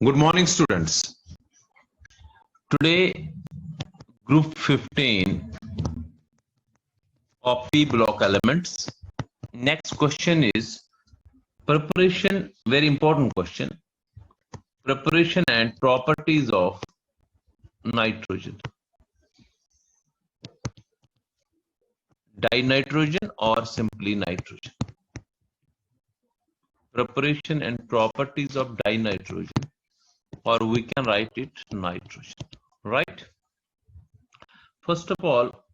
Good morning, students. Today, group 15 of P block elements. Next question is preparation, very important question. Preparation and properties of nitrogen. Dinitrogen or simply nitrogen. Preparation and properties of dinitrogen, or we can write it nitrogen, right? First of all,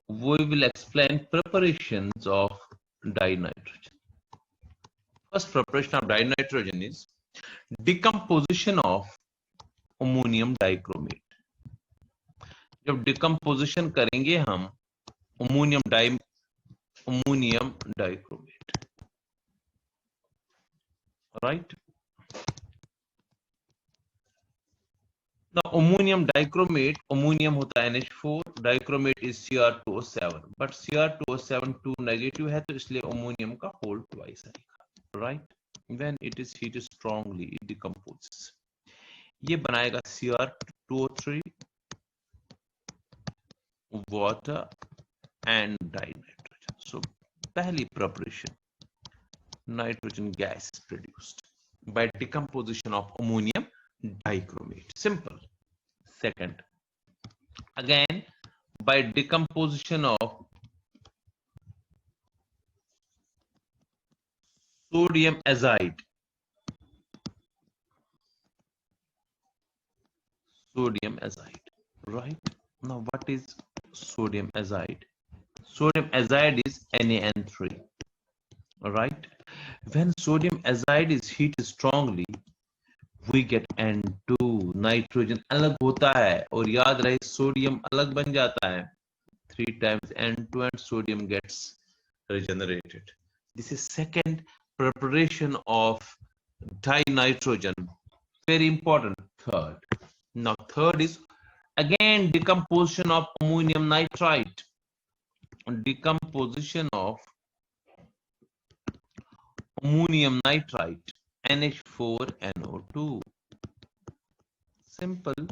we will explain preparations of dinitrogen. First preparation of dinitrogen is decomposition of ammonium dichromate. जब decomposition करेंगे हम ammonium dichromate, right. Ammonium dichromate, ammonium होता है NH4, dichromate is Cr2O7, but Cr2O7 2 negative है तो इसलिए ammonium का whole twice आएगा, right. When it is heated strongly it decomposes. ये बनाएगा Cr2O3, water and dinitrogen. So पहली preparation, nitrogen gas is produced by decomposition of ammonium dichromate. Simple. Second, again by decomposition of sodium azide. Sodium azide, right? Now what is sodium azide? Sodium azide is NaN3, right? When sodium azide is heated strongly, we get N2. Nitrogen अलग होता है और याद रहे sodium अलग बन जाता है. 3 times N2 and sodium gets regenerated. This is second preparation of dinitrogen. Very important. Third. Now third is again decomposition of ammonium nitrite. Decomposition of ammonium nitrite, NH4NO2. Simple.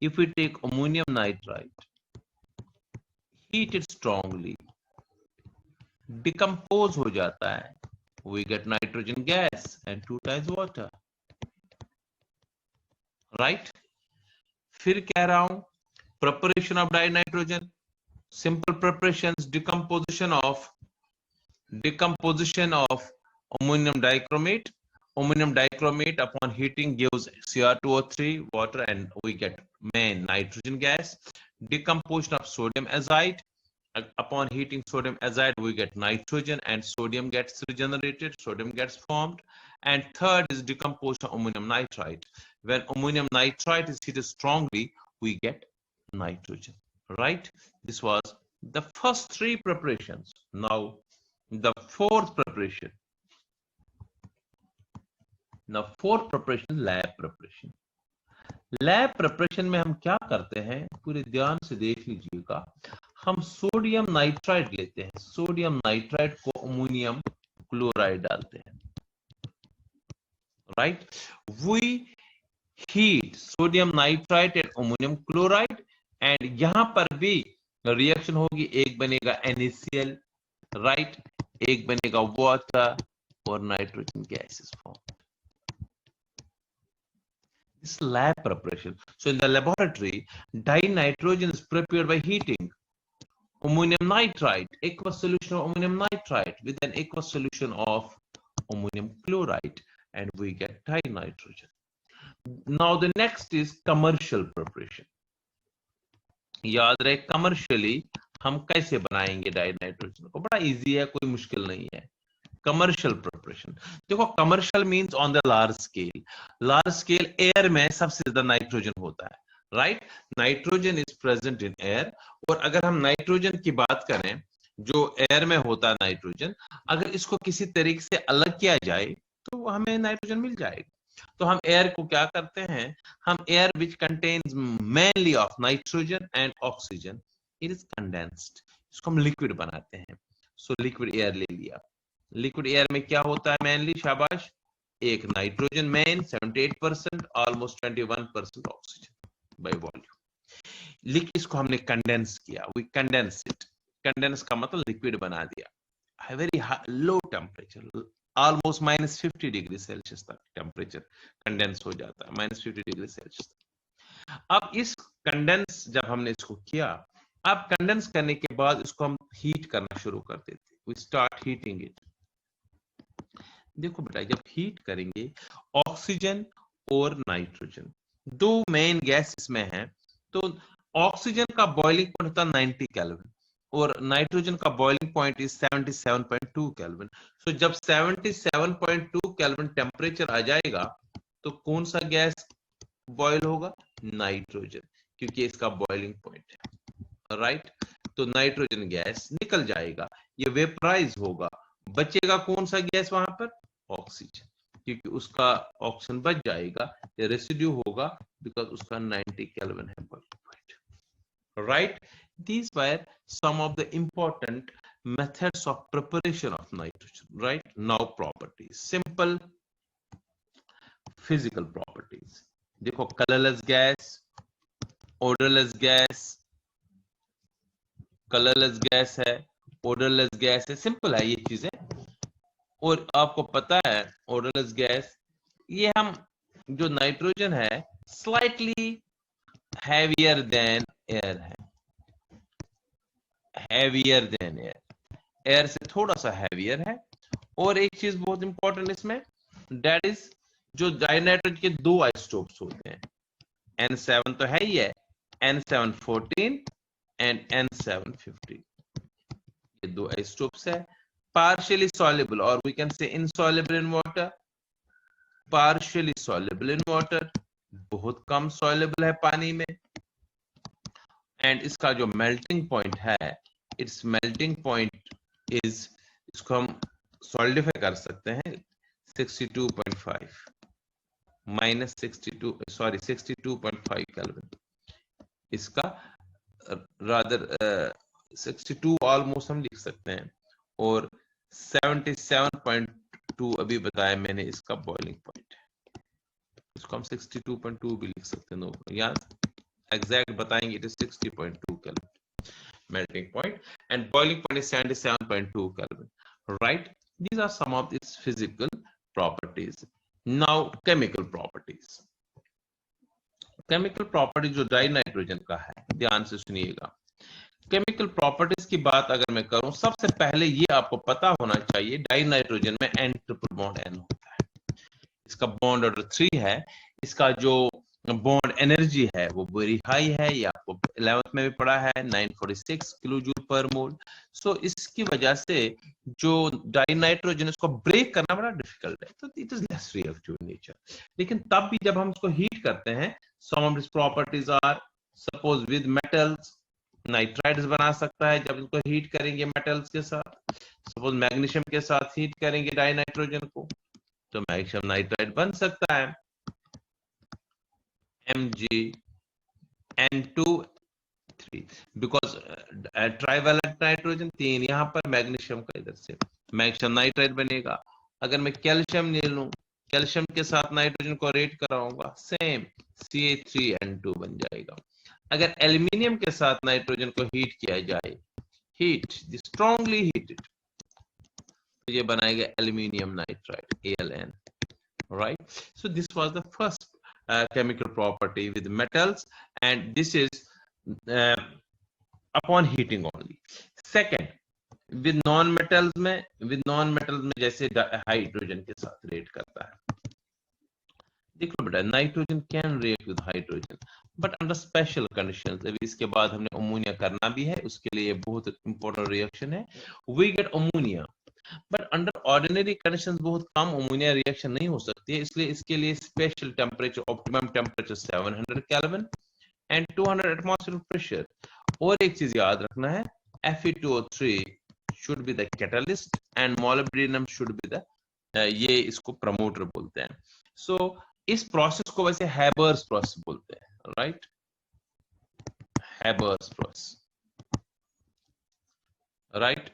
If we take ammonium nitrite, heat it strongly, decompose हो जाता है, we get nitrogen gas and 2 times water, right? फिर कह रहा हूं preparation of dinitrogen, simple preparations, decomposition of ammonium dichromate. Ammonium dichromate upon heating gives Cr2O3, water, and we get main nitrogen gas. Decomposition of sodium azide. Upon heating sodium azide, we get nitrogen and sodium gets regenerated, sodium gets formed. And third is decomposition of ammonium nitrite. When ammonium nitrite is heated strongly, we get nitrogen, right? This was the first 3 preparations. Now, the fourth preparation. Now, fourth preparation, lab preparation. Lab preparation में हम क्या करते हैं, पूरे ध्यान से देख लीजिएगा. हम सोडियम नाइट्राइड लेते हैं, सोडियम नाइट्राइड को अमोनियम क्लोराइड डालते हैं, right. We heat sodium nitride and ammonium chloride and यहां पर भी रिएक्शन होगी, एक बनेगा NaCl, राइट, एक बनेगा वाटर और nitrogen gas is form. This is lab preparation. So in the laboratory, dinitrogen is prepared by heating ammonium nitrite, aqueous solution of ammonium nitrite with an aqueous solution of ammonium chloride, and we get dinitrogen. Now the next is commercial preparation. याद रहे commercially हम कैसे बनाएंगे dinitrogen को, बड़ा easy है, कोई मुश्किल नहीं है. कमर्शियल प्रिपरेशन देखो, commercial means on the large scale. Large scale air में सबसे ज्यादा नाइट्रोजन होता है, right. Nitrogen is present in air. और अगर हम नाइट्रोजन की बात करें जो एयर में होता है नाइट्रोजन, अगर इसको किसी तरीके से अलग किया जाए तो हमें नाइट्रोजन मिल जाएगा. तो हम एयर को क्या करते हैं, हम air which contains mainly of nitrogen and oxygen, it is condensed, इसको हम लिक्विड बनाते हैं. सो लिक्विड एयर ले लिया. लिक्विड एयर में क्या होता है मेनली, शाबाश, एक nitrogen main 78%, almost 21% oxygen by volume. लेकिन इसको हमने कंडेंस किया, वी कंडेंस इट। कंडेंस का मतलब लिक्विड बना दिया, very low temperature, almost -50 degree Celsius तक टेम्परेचर कंडेंस हो जाता है, -50 डिग्री सेल्सियस। अब इस कंडेंस जब हमने इसको किया, अब कंडेंस करने के बाद इसको हम हीट करना शुरू कर देते, वी स्टार्ट हीटिंग इट। देखो बेटा, जब हीट करेंगे ऑक्सीजन और नाइट्रोजन दो मेन गैस इसमें हैं, तो ऑक्सीजन का बॉइलिंग पॉइंट होता है 90 केल्विन और नाइट्रोजन का बॉइलिंग पॉइंट इज 77.2 केल्विन। सो जब 77.2 केल्विन टेम्परेचर आ जाएगा तो कौन सा गैस बॉयल होगा? नाइट्रोजन, क्योंकि इसका बॉइलिंग पॉइंट है, राइट। तो नाइट्रोजन गैस निकल जाएगा, ये वेपराइज होगा, बचेगा कौन सा गैस वहां पर? ऑक्सीजन, क्योंकि उसका ऑक्सीजन बच जाएगा, ये रेसिड्यू होगा बिकॉज उसका 90 केल्विन है boiling point, right. These were some of the important methods of preparation of nitrogen, right? Now properties, simple physical properties. देखो, colorless gas, odorless gas, colorless gas है, odorless gas है, simple है ये चीजें। और आपको पता है odorless गैस, ये हम जो नाइट्रोजन है स्लाइटली हैवियर देन एयर है, हैवियर देन एयर, एयर से थोड़ा सा हैवियर है। और एक चीज बहुत इंपॉर्टेंट इसमें, दैट इज जो डाइनाइट्रोजन के दो आइसोटोप्स होते हैं, N7 तो है ही है, N714 एंड N715, ये दो आइसोटोप्स है, partially soluble or we can say insoluble in water, partially soluble in water, बहुत कम soluble है पानी में, एंड इसका जो मेल्टिंग पॉइंट है, इट्स मेल्टिंग पॉइंट इज, इसको हम सॉलिडिफाई कर सकते हैं 62.5 -62.5 केल्विन, इसका रादर 62 ऑलमोस्ट हम लिख सकते हैं, और 77.2 अभी बताया मैंने इसका बॉइलिंग पॉइंट है, इसको हम 62.2 भी लिख सकते हैं, या एग्जैक्ट बताएंगे it is 60.2 kelvin melting point, and boiling point is 77.2 Kelvin, right? These are some of its physical properties. Now chemical properties. Chemical properties जो डाई नाइट्रोजन का है, ध्यान से सुनिएगा। केमिकल प्रॉपर्टीज की बात अगर मैं करूं, सबसे पहले ये आपको पता होना चाहिए, डाई नाइट्रोजन में N ट्रिपल बॉन्ड N होता है, इसका बॉन्ड ऑर्डर 3 है, इसका जो बॉन्ड एनर्जी है वो वेरी हाई है, ये आपको 11th में भी पढ़ा है, 946 किलो जूल पर मोल। सो इसकी वजह से जो डाई नाइट्रोजन, इसको ब्रेक करना बड़ा डिफिकल्ट है, तो it is less reactive in nature. लेकिन तब भी जब हम इसको हीट करते हैं, some of this properties are, suppose with metals, nitrides बना सकता है जब इसको हीट करेंगे मेटल्स के साथ, सपोज मैग्नीशियम के साथ हीट करेंगे डाई नाइट्रोजन को, तो मैग्नीशियम नाइट्राइड बन सकता है, MgN2 बिकॉज ट्राइवेलेंट नाइट्रोजन 3, यहां पर मैग्नीशियम का इधर से मैग्नीशियम नाइट्राइड बनेगा। अगर मैं कैल्शियम ले लूं, कैल्शियम के साथ नाइट्रोजन को रेट कराऊंगा, सेम Ca3N2 बन जाएगा। अगर एल्यूमिनियम के साथ नाइट्रोजन को हीट किया जाए, हीट स्ट्रांगली हीटेड, तो ये बनाएगा aluminium nitride AlN, right? So this was the first chemical property with metals, and this is upon heating only. Second, with non-metals में जैसे हाइड्रोजन के साथ रेट करता है। देखो बेटा, nitrogen can rate with hydrogen but under special conditions. अभी इसके बाद हमने अमोनिया करना भी है, उसके लिए बहुत इंपॉर्टेंट रिएक्शन है, we get ammonia, but under ordinary conditions बहुत कम अमोनिया रिएक्शन नहीं हो सकती है, इसलिए इसके लिए special temperature, optimum temperature 700 kelvin and 200 atmospheric pressure. और एक चीज याद रखना है, Fe2O3 should be the catalyst and molybdenum should be the, ये इसको प्रमोटर बोलते हैं। सो इस प्रोसेस को वैसे हैबर्स प्रोसेस बोलते हैं, राइट? Haber's process, right?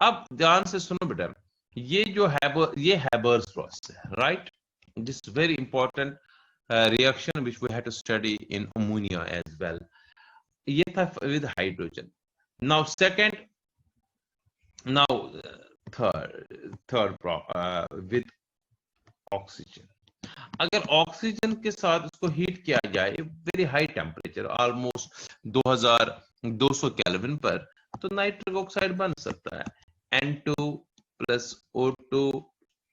अब ध्यान से सुनो बेटा, ये जो हैबर्स प्रोसेस है, right? This is very important reaction which we had to study in ammonia as well. ये था with hydrogen. Now second, now third with oxygen. अगर ऑक्सीजन के साथ उसको हीट किया जाए very high temperature almost 2200 kelvin पर, तो नाइट्रिक ऑक्साइड बन सकता है। N2 plus O2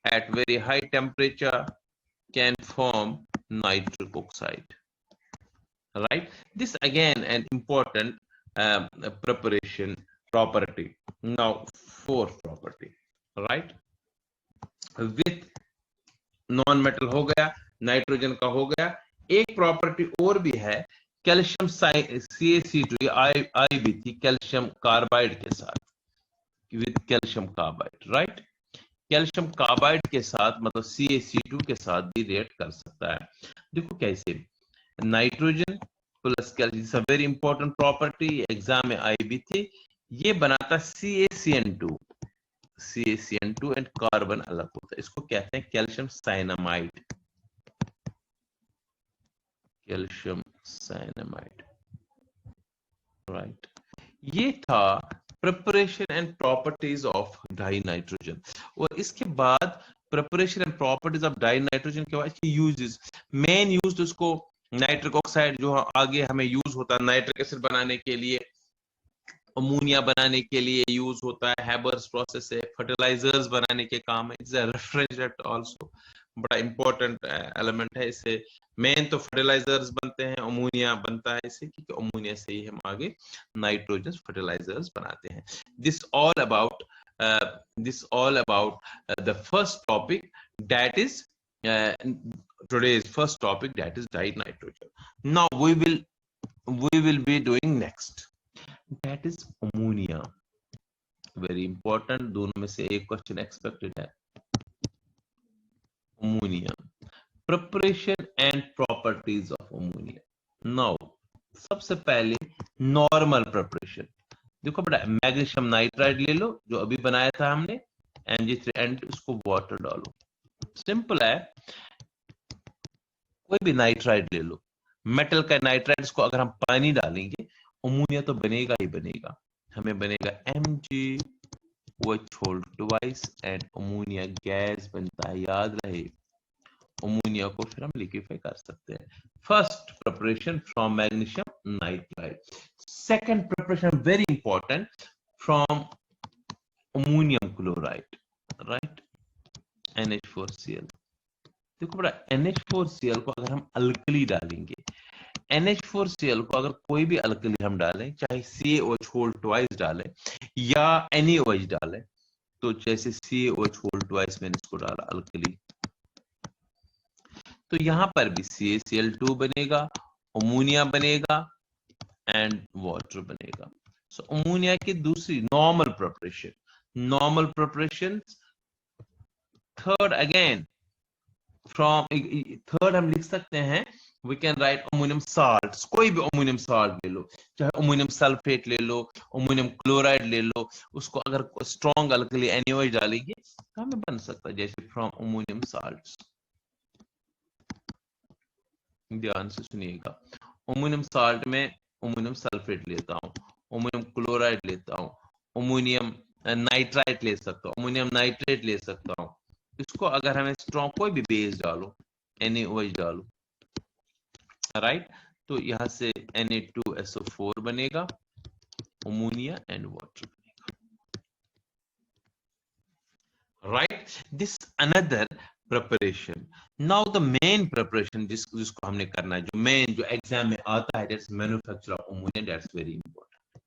at very high temperature can form nitric oxide, right? This again an important preparation property. Now fourth property, right? With non metal हो गया, nitrogen का हो गया, एक प्रॉपर्टी और भी है कैल्शियम CaC2 आई भी थी कैल्शियम कार्बाइड के साथ, with calcium carbide, right? Calcium carbide के साथ मतलब CaC2 के साथ भी रिएक्ट कर सकता है। देखो कैसे, nitrogen plus calcium, very important property, exam में आई भी थी। ये बनाता CaCN2 एंड कार्बन अलग होता है, इसको कहते हैं calcium cyanamide, calcium cyanamide, right? ये था preparation and properties of die nitrogen. और इसके बाद preparation and properties of die nitrogen के बाद इसकी यूजेस, मेन यूज उसको नाइट्रिक ऑक्साइड जो आगे हमें यूज होता है नाइट्रिक एसिड बनाने के लिए, अमोनिया बनाने के लिए यूज होता है, हैबर्स प्रोसेस है, फर्टिलाइजर्स बनाने के काम है, इट्स अ रेफ्रिजरेंट आल्सो, बड़ा इंपॉर्टेंट एलिमेंट है। इससे मेन तो फर्टिलाइजर्स बनते हैं, अमोनिया बनता है इससे, क्योंकि अमोनिया से ही हम आगे नाइट्रोजन फर्टिलाइजर्स बनाते हैं। This all about the first topic, that is today's first topic, that is dinitrogen. Now we will be doing next, that is ammonia. Very important, दोनों में से एक क्वेश्चन एक्सपेक्टेड है। Ammonia, preparation and properties of ammonia. Now सबसे पहले normal preparation, देखो बेटा, magnesium nitride ले लो जो अभी बनाया था हमने, Mg3N2, उसको वाटर डालो, सिंपल है। कोई भी नाइट्राइड ले लो, मेटल का नाइट्राइड, इसको अगर हम पानी डालेंगे अमोनिया तो बनेगा ही बनेगा, हमें बनेगा MgOH whole twice and ammonia gas बनता है, याद रहे। अमोनिया को फिर हम लिक्विफाई कर सकते हैं। First preparation from magnesium nitride. Second preparation very important, from ammonium chloride, right? NH4Cl। देखो बड़ा, NH4Cl को अगर हम अल्कली डालेंगे, NH4Cl को अगर कोई भी अल्कली हम डालें, चाहे CaOH होल ट्वाइस डालें या NaOH डालें, तो जैसे CaOH होल ट्वाइस मैंने इसको डाला अल्कली, तो यहां पर भी CaCl2 बनेगा, अमोनिया बनेगा एंड वाटर बनेगा। सो अमोनिया की दूसरी normal preparation. Third again from, third हम लिख सकते हैं, we can write ammonium salt, कोई भी अमोनियम साल्ट ले लो, चाहे अमोनियम सल्फेट ले लो, अमोनियम क्लोराइड ले लो, उसको अगर स्ट्रॉन्ग अल्कली NaOH डालेंगे तो हमें बन सकता है, जैसे फ्रॉम अमोनियम साल्ट्स। ध्यान से सुनिएगा, अमोनियम साल्ट में अमोनियम सल्फेट लेता हूँ, अमोनियम क्लोराइड लेता हूँ, अमोनियम नाइट्राइट ले सकता हूँ, अमोनियम नाइट्रेट ले सकता हूँ। इसको अगर हमें स्ट्रॉन्ग कोई भी बेस डालो, NaOH डालो, राइट? तो यहां से Na2SO4 बनेगा, अमोनिया एंड वाटर बनेगा, right? This another preparation. Now the main preparation जिसको हमने करना है, जो मेन जो एग्जाम में आता है, that's manufacture of ammonia, that's very important.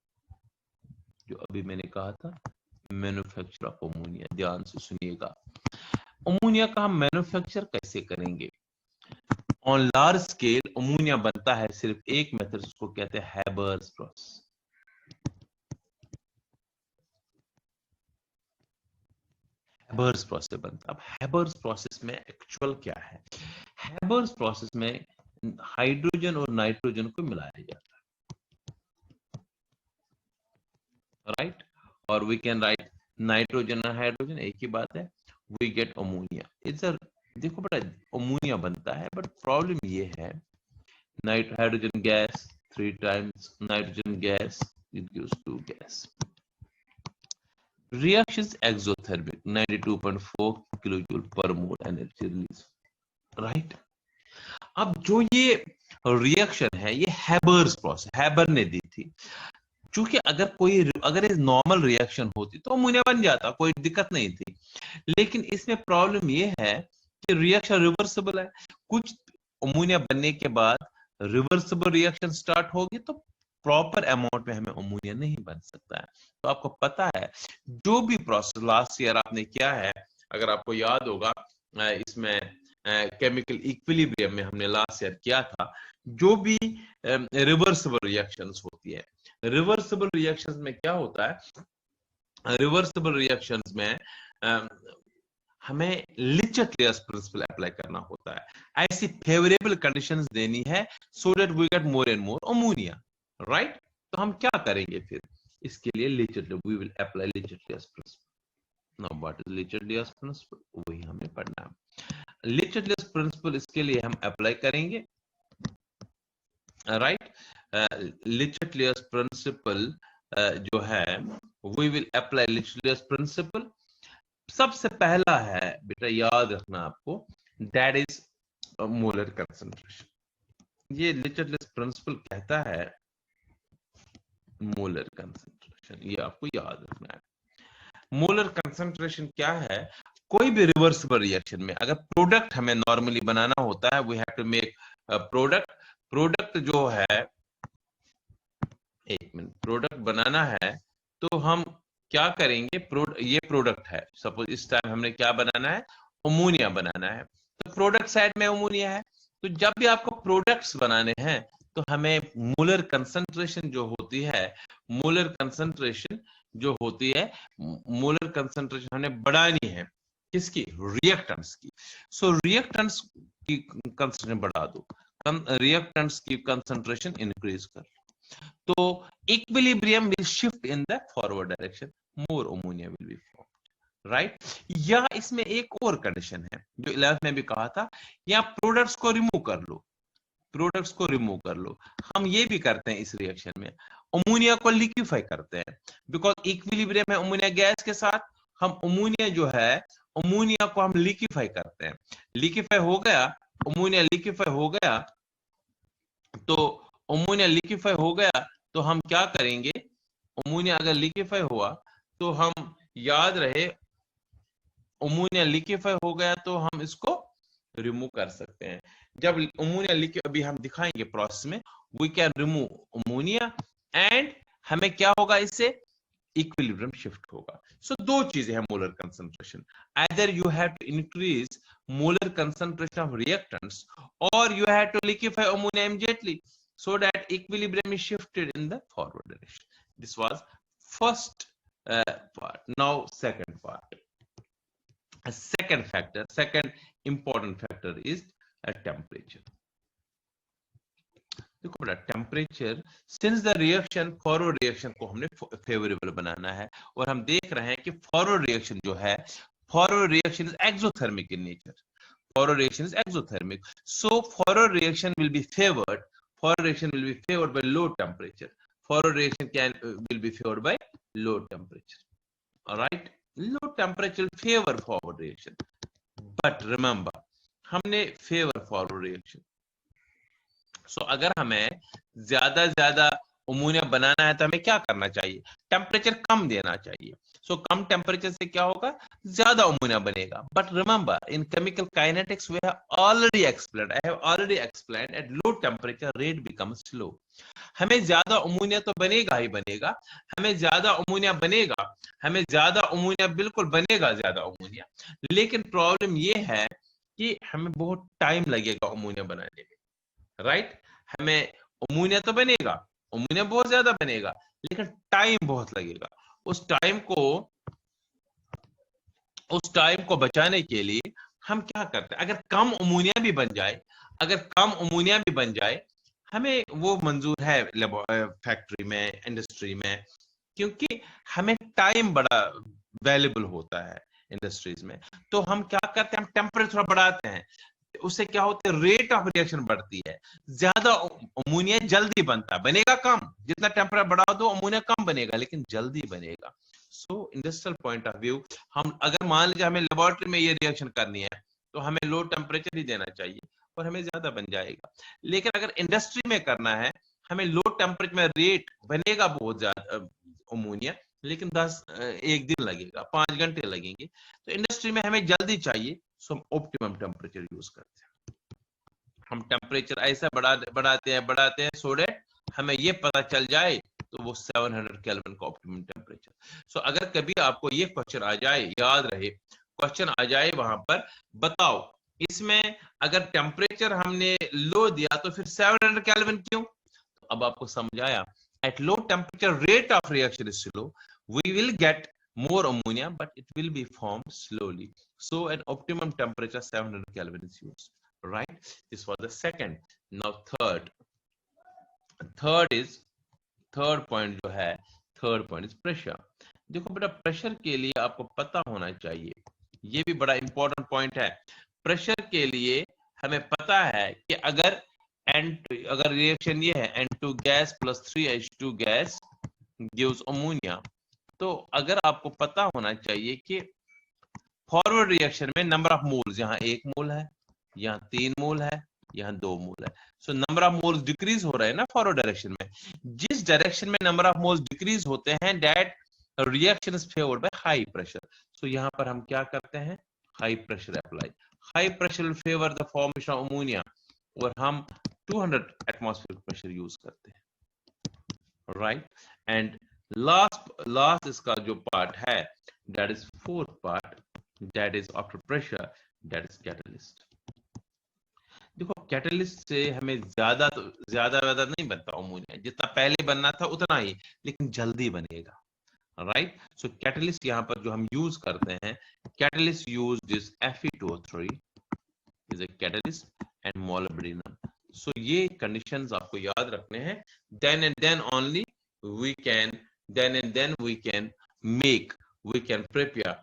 जो अभी मैंने कहा था, मैन्युफैक्चर ऑफ अमोनिया, ध्यान से सुनिएगा। अमोनिया का हम मैन्युफैक्चर कैसे करेंगे? ऑन लार्ज स्केल अमोनिया बनता है सिर्फ एक मेथड, उसको कहते हैं हैबर्स प्रोसेस। हैबर्स प्रोसेस बनता है। अब हैबर्स प्रोसेस में एक्चुअल क्या है? हैबर्स प्रोसेस में हाइड्रोजन और नाइट्रोजन को मिलाया जाता है, राइट? और वी कैन राइट नाइट्रोजन और हाइड्रोजन एक ही बात है, we get ammonia. It's a देखो बेटा, अमोनिया बनता है, बट प्रॉब्लम ये है, hydrogen gas 3 times nitrogen gas, it gives 2 gas. Reactions exothermic, 92.4 kilojoule per mole energy release, right? अब जो ये रिएक्शन है, ये हैबर्स प्रोसेस, हैबर ने दी थी। क्योंकि अगर ये नॉर्मल रिएक्शन होती तो अमोनिया बन जाता, कोई दिक्कत नहीं थी। लेकिन इसमें प्रॉब्लम ये है कि रिएक्शन रिवर्सिबल है। कुछ अमोनिया बनने के बाद रिवर्सिबल रिएक्शन स्टार्ट होगी तो प्रॉपर अमाउंट में हमें अमोनिया नहीं बन सकता है। तो आपको पता है, जो भी प्रोसेस लास्ट ईयर आपने किया है, अगर आपको याद होगा, इसमें केमिकल इक्विलिब्रियम में हमने लास्ट ईयर किया था, जो भी रिवर्सिबल रिएक्शंस होती है, रिवर्सिबल रिएक्शंस में क्या होता है, रिवर्सिबल रिएक्शंस में हमें लिचट-लियस प्रिंसिपल अप्लाई करना होता है। ऐसी फेवरेबल कंडीशंस देनी है so that we get more and more ammonia, right? तो हम क्या करेंगे फिर इसके लिए? We will apply Le Chatelier's principle. Now what is Le Chatelier's principle? वही हमें पढ़ना है। लिचट-लियस प्रिंसिपल इसके लिए हम अप्लाई करेंगे, राइट? लिचट-लियस प्रिंसिपल जो है, we will apply Le Chatelier's principal. सबसे पहला है बेटा, याद रखना आपको, दैट इज मोलर कंसंट्रेशन। ये लिचट-लियस प्रिंसिपल कहता है मोलर कंसंट्रेशन, ये आपको याद रखना है। मोलर कंसंट्रेशन क्या है? कोई भी रिवर्सिबल रिएक्शन में अगर प्रोडक्ट हमें नॉर्मली बनाना होता है, we have to make product जो है, एक मिनट, प्रोडक्ट बनाना है तो हम क्या करेंगे? ये प्रोडक्ट है, सपोज इस टाइम हमने क्या बनाना है? अमोनिया बनाना है, तो प्रोडक्ट साइड में अमोनिया है। तो जब भी आपको प्रोडक्ट्स बनाने हैं तो हमें मोलर कंसंट्रेशन जो होती है, मोलर कंसंट्रेशन जो होती है, मोलर कंसंट्रेशन हमें बढ़ानी है। किसकी? रिएक्टेंट्स की। सो रिएक्टेंट्स की कंसंट्रेशन बढ़ा दो, रिएक्टेंट्स की कंसंट्रेशन इंक्रीज कर। तो equilibrium will shift in the forward direction, more ammonia will be formed, right? या इसमें एक और कंडीशन है जो 11th में भी कहा था, या प्रोडक्ट्स को रिमूव कर लो, प्रोडक्ट्स को रिमूव कर लो। हम ये भी करते हैं इस रिएक्शन में, अमोनिया को लिक्विफाई करते हैं, बिकॉज इक्विलिब्रियम है अमोनिया गैस के साथ। हम अमोनिया जो है, अमोनिया को हम लिक्विफाई करते हैं। लिक्विफाई हो गया, अमोनिया लिक्विफाई हो गया, तो अमोनिया लिक्विफाई हो गया तो हम क्या करेंगे? अमोनिया अगर लिक्विफाई हुआ तो हम, याद रहे, अमोनिया लिक्विफाई हो गया तो हम इसको रिमूव कर सकते हैं। जब अमोनिया लिक्विफाई, अभी हम दिखाएंगे प्रोसेस में, we can remove ammonia and हमें क्या होगा? इससे इक्विलिब्रियम शिफ्ट होगा। सो दो चीजें हैं molar concentration, either you have to increase molar concentration of reactants और you have to liquefy ammonia immediately so that equilibrium is shifted in the forward direction. This was first part. Now second part. A second factor, second important factor is a temperature. देखो बेटा, temperature, since the reaction, forward reaction को हमने favourable बनाना है, और हम देख रहे हैं कि फॉरवर्ड रिएक्शन जो है, forward reaction is exothermic in nature, forward reaction is exothermic, so forward reaction will be favored, forward reaction will be favored by low temperature, forward reaction will be favored by low temperature, all right? Low temperature will favor forward reaction, but remember हमने favor forward reaction, so अगर हमें ज्यादा ammonia बनाना है तो हमें क्या करना चाहिए? टेम्परेचर कम देना चाहिए। सो कम टेम्परेचर से क्या होगा? ज्यादा अमोनिया बनेगा। But remember, in chemical kinetics we have already explained, I have already explained, at low temperature rate becomes slow. हमें ज्यादा अमोनिया तो बनेगा ही बनेगा, हमें ज्यादा अमोनिया बनेगा, हमें ज्यादा अमोनिया बिल्कुल बनेगा, ज्यादा अमोनिया, लेकिन प्रॉब्लम ये है कि हमें बहुत टाइम लगेगा अमोनिया बनाने में, राइट? हमें अमोनिया तो बनेगा, अमोनिया बहुत ज्यादा बनेगा, लेकिन टाइम बहुत लगेगा। उस टाइम को बचाने के लिए हम क्या करते हैं? अगर कम अमोनिया भी बन जाए, अगर कम अमोनिया भी बन जाए, हमें वो मंजूर है फैक्ट्री में, इंडस्ट्री में, क्योंकि हमें टाइम बड़ा वैल्यूबल होता है। इंडस्ट्रीज में। तो हम क्या करते हैं, हम टेम्परेचर बढ़ाते हैं, उससे क्या होता है, रेट ऑफ रिएक्शन बढ़ती है, ज्यादा अमोनिया जल्दी बनता है, बनेगा कम, जितना टेम्परेचर बढ़ा दो अमोनिया कम बनेगा लेकिन जल्दी बनेगा। सो इंडस्ट्रियल पॉइंट ऑफ व्यू, हम अगर मान लीजिए हमें लेबोरेटरी में ये रिएक्शन करनी है तो हमें लो टेम्परेचर ही देना चाहिए और हमें ज्यादा बन जाएगा। लेकिन अगर इंडस्ट्री में करना है, हमें लो टेम्परेचर में रेट बनेगा बहुत ज्यादा अमोनिया, लेकिन 1 दिन लगेगा, 5 घंटे लगेंगे। तो इंडस्ट्री में हमें जल्दी चाहिए, सो हम ऑप्टिमम टेम्परेचर यूज करते हैं। हम टेम्परेचर ऐसा बढ़ाते हैं सो दैट हमें ये पता चल जाए तो वो 700 केल्विन का ऑप्टिमम टेम्परेचर। सो अगर कभी आपको ये क्वेश्चन आ जाए, याद रहे क्वेश्चन आ जाए वहां पर, बताओ इसमें अगर टेम्परेचर हमने लो दिया तो फिर 700 केल्विन क्यों? तो अब आपको समझ आया, at low temperature rate of reaction is slow, we will get more ammonia but it will be formed slowly, so an optimum temperature 700 Kelvin is used, right? This was the second. Now third point जो है, third point is pressure. देखो बेटा, pressure के लिए आपको पता होना चाहिए, ये भी बड़ा इंपॉर्टेंट पॉइंट है। प्रेशर के लिए हमें पता है कि अगर अगर रिएक्शन ये है N2 gas plus 3H2 gas gives ammonia, तो अगर आपको पता होना चाहिए कि फॉरवर्ड रिएक्शन में नंबर ऑफ मोल्स, यहाँ 1 मोल है, यहाँ 3 मोल है, यहाँ 2 मोल है। So number of moles decrease हो रहा है ना फॉरवर्ड डायरेक्शन में। जिस डायरेक्शन में नंबर ऑफ मोल्स डिक्रीज होते हैं, that reaction is favoured by high pressure. So यहाँ पर हम क्या करते हैं, high pressure apply. High pressure will favour the formation of ammonia, और हम 200 एटमॉस्फेरिक प्रेशर यूज करते हैं, राइट। एंड लास्ट इसका जो पार्ट है, that is fourth part, that is after pressure, that is catalyst. देखो कैटलिस्ट से हमें ज्यादा नहीं बनता अमोनिया, जितना पहले बनना था उतना ही, लेकिन जल्दी बनेगा, राइट। सो कैटलिस्ट यहाँ पर जो हम यूज करते हैं, catalyst use this Fe2O3 is a catalyst and molybdenum. So ये conditions आपको याद रखने हैं, then and then only we can prepare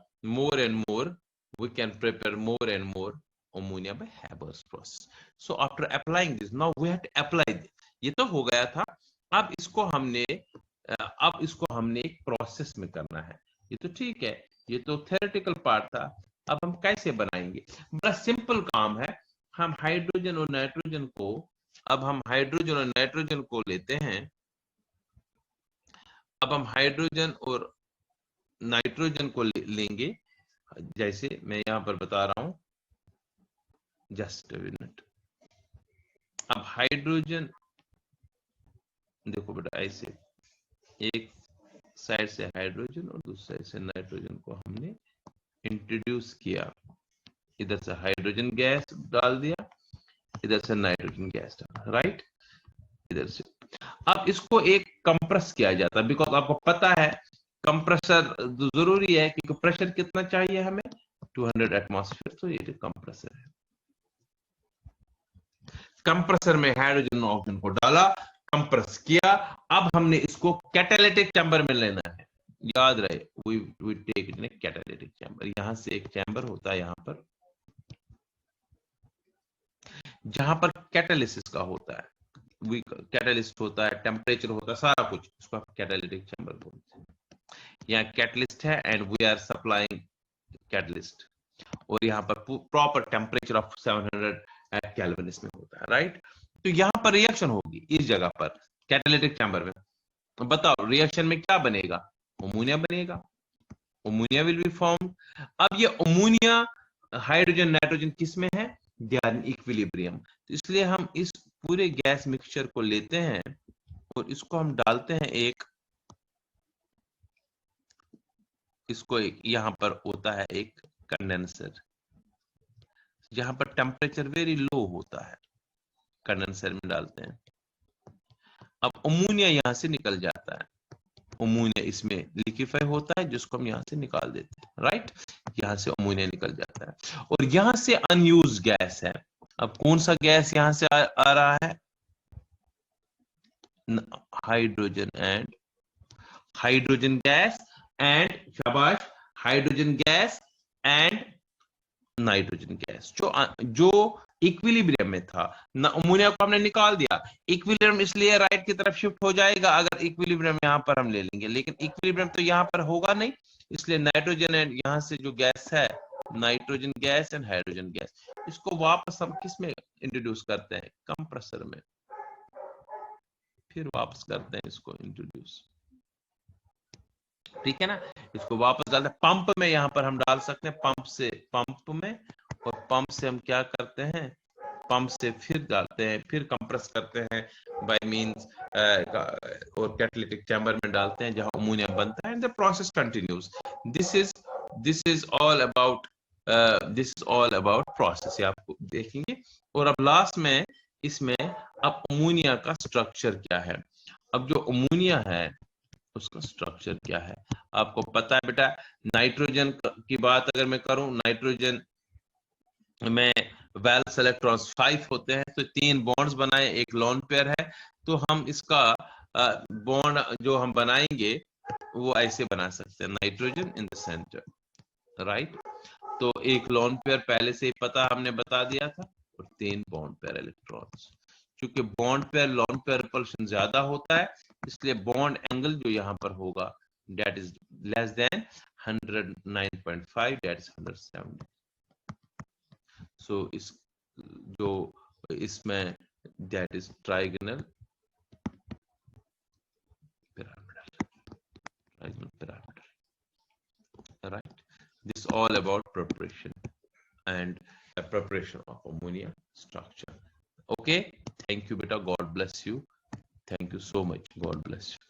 more and more ammonia by Haber's process. So after applying this, now we have to apply this. ये तो हो गया था, अब इसको हमने एक प्रोसेस में करना है। ये तो ठीक है, ये तो थ्योरेटिकल पार्ट था, अब हम कैसे बनाएंगे? बड़ा सिंपल काम है। हम हाइड्रोजन और नाइट्रोजन को लेते हैं। अब हम हाइड्रोजन और नाइट्रोजन को लेंगे, जैसे मैं यहां पर बता रहा हूं, जस्ट अ मिनट। अब हाइड्रोजन देखो बेटा, ऐसे एक साइड से हाइड्रोजन और दूसरी साइड से नाइट्रोजन को हमने इंट्रोड्यूस किया, इधर से हाइड्रोजन गैस डाल दिया, इधर से नाइट्रोजन गैस डाला, राइट, इधर से। अब इसको एक कंप्रेस किया जाता है, बिकॉज आपको पता है कंप्रेसर जरूरी है, क्योंकि प्रेशर कितना चाहिए हमें, 200 एटमॉस्फेयर, तो ये कंप्रेसर है। कंप्रेसर में हाइड्रोजन और ऑक्सीजन को डाला, कंप्रेस किया, अब हमने इसको कैटालिटिक चैम्बर में लेना है। याद रहे, we take it in a catalytic chamber। यहां से एक चैम्बर होता है यहां पर, जहां पर कैटालिसिस का होता है, कैटालिस्ट होता है, टेम्परेचर होता है, सारा कुछ, उसको आप कैटालिटिक चैम्बर बोलते हैं। यहाँ कैटलिस्ट है and we are supplying catalyst, और यहाँ पर प्रॉपर टेम्परेचर ऑफ 700 केल्विन इसमें होता है, राइट। तो यहाँ पर रिएक्शन होगी इस जगह पर कैटालिटिक चैम्बर में। तो बताओ रिएक्शन में क्या बनेगा, अमोनिया बनेगा, अमोनिया विल बी फॉर्म। अब ये अमोनिया हाइड्रोजन नाइट्रोजन किस में है, दे आर इन इक्विलिब्रियम। तो इसलिए हम इस पूरे गैस मिक्सचर को लेते हैं और इसको हम डालते हैं इसको यहां पर होता है एक कंडेंसर, जहां पर टेम्परेचर वेरी लो होता है, कंडेंसर में डालते हैं। अब अमोनिया यहां से निकल जाता है, अमोनिया इसमें लिक्विफाई होता है, जिसको हम यहां से निकाल देते हैं, राइट। यहां से अमोनिया निकल जाता है और यहां से अनयूज गैस है। अब कौन सा गैस यहां से आ रहा है, हाइड्रोजन गैस एंड शाबाश, hydrogen gas and nitrogen gas जो इक्विलिब्रियम में था ना, अमोनिया को हमने निकाल दिया। इक्विलिब्रियम इसलिए राइट की तरफ शिफ्ट हो जाएगा अगर इक्विलिब्रियम यहां पर हम ले लेंगे, लेकिन इक्विलिब्रियम तो यहां पर होगा नहीं, इसलिए नाइट्रोजन एंड यहां से जो गैस है nitrogen gas and hydrogen gas, इसको वापस हम किस में इंट्रोड्यूस करते हैं, कंप्रेसर में, फिर वापस करते हैं इसको इंट्रोड्यूस, ठीक है ना। इसको वापस डालते हैं पंप में, यहां पर हम डाल सकते हैं पंप से पंप में, और पंप से हम क्या करते हैं, पंप से फिर डालते हैं, फिर कंप्रेस करते हैं बाय मींस और कैटालिटिक चैम्बर में डालते हैं जहां अमोनिया बनता है, and the process continues. This is all about process, आप देखेंगे। और अब लास्ट में इसमें अब अमोनिया का स्ट्रक्चर क्या है। अब जो अमोनिया है उसका स्ट्रक्चर क्या है, आपको पता है बेटा। नाइट्रोजन की बात अगर मैं करूं, नाइट्रोजन में वैलेंस इलेक्ट्रॉन्स 5 होते हैं, तो 3 बॉन्ड्स बनाए, एक लोन पेयर है, तो हम इसका बॉन्ड जो हम बनाएंगे वो ऐसे बना सकते हैं, nitrogen in the centre, right. तो एक लोन पेयर पहले से ही पता, हमने बता दिया था, और 3 बॉन्ड पेयर इलेक्ट्रॉन्स। क्योंकि bond pair lone pair repulsion ज्यादा होता है, इसलिए बॉन्ड एंगल जो यहां पर होगा that is less than 109.5, that is 170। सो इस जो इसमें that is trigonal pyramidal, right? This all about preparation and the preparation of ammonia structure. Okay, thank you beta, God bless you, thank you so much, God bless you.